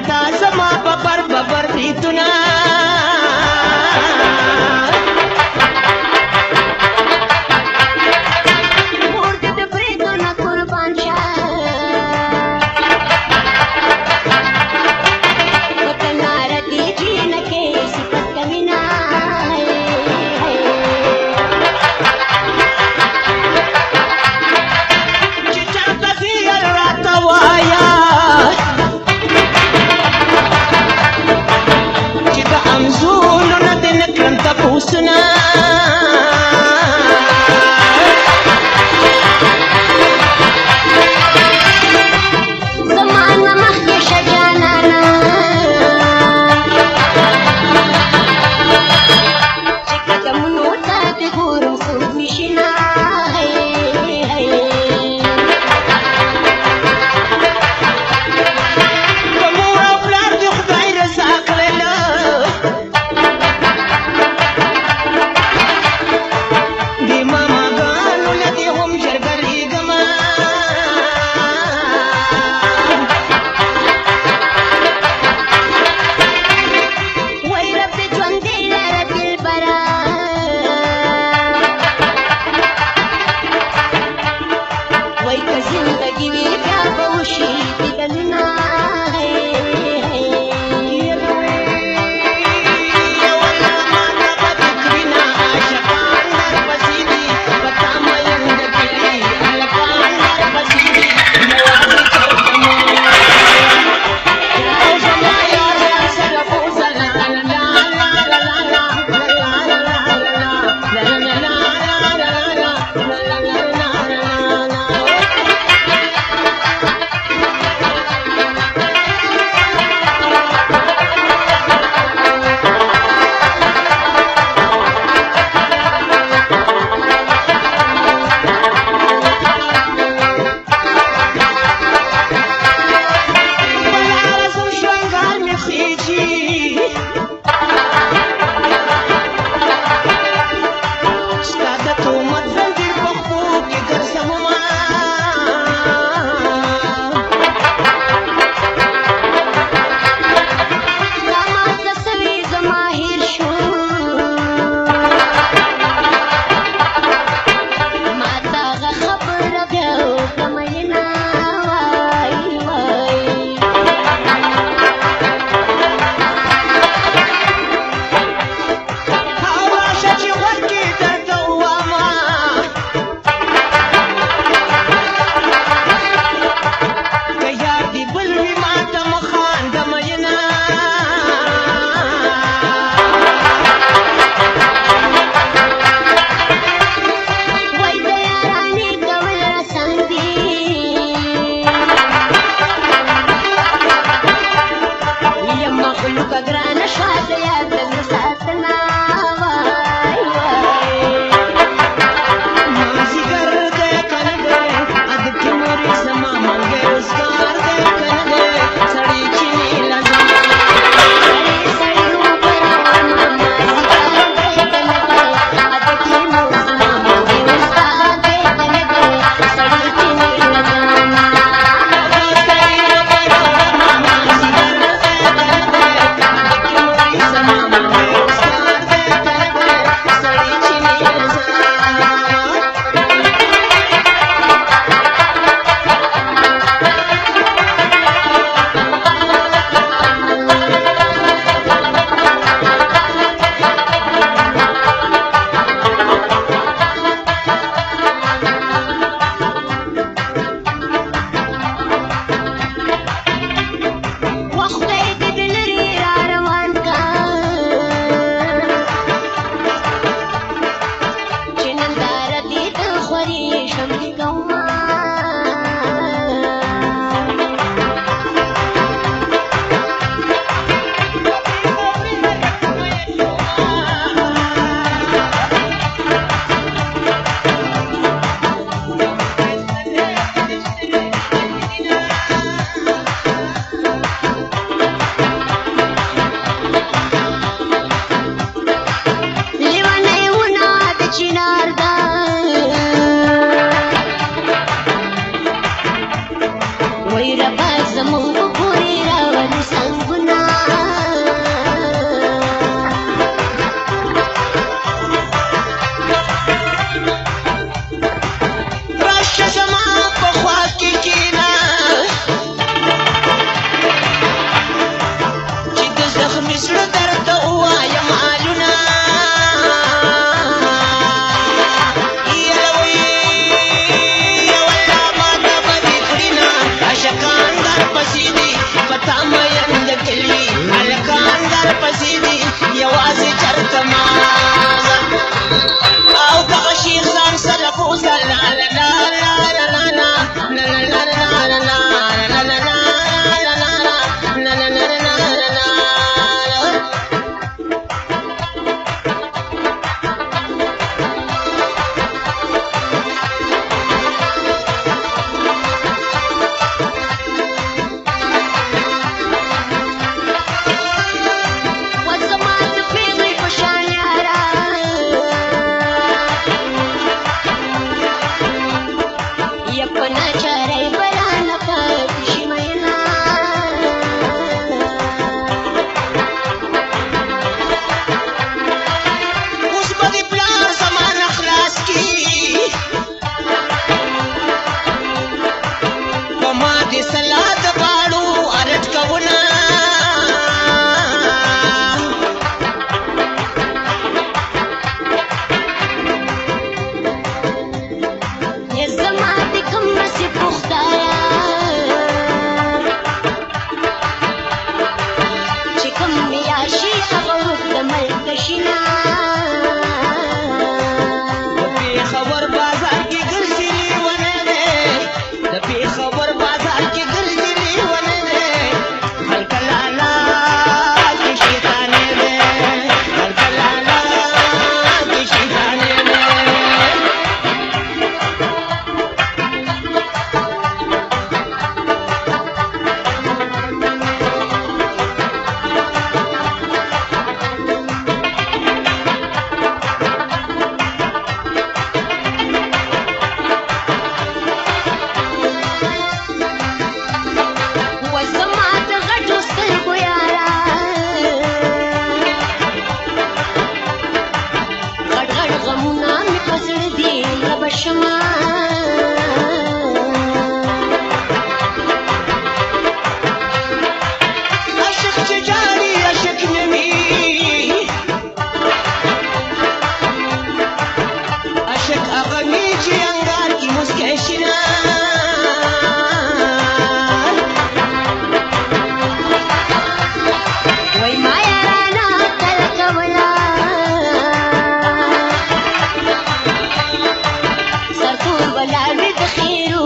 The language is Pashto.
تا زما ببر ببر بریتونه مور دې د بریتونه قربان شه په ناره دې جینکې صفت کوینه چې چاته زیار راته وایه چې د امزولو نه دې نه کړم تپوسونه زمانه مخکې شه جانانه چې قدمونو ته دې ګورم څوک نشینه د مور او پلار دې خدای رضا کړله دې ماماګانو نه دې هم ژر ګرېږمه وای رب دې ژوندې لره دلبره وای که زندګي وي بیا به وشي دیدنونه پنا چارای بران پاتې شي مینا اوس به دې پلار زمانه خلاص کی په ما دې سلا د غاړو ارټ کوونه سرتور ولاړ د خیرو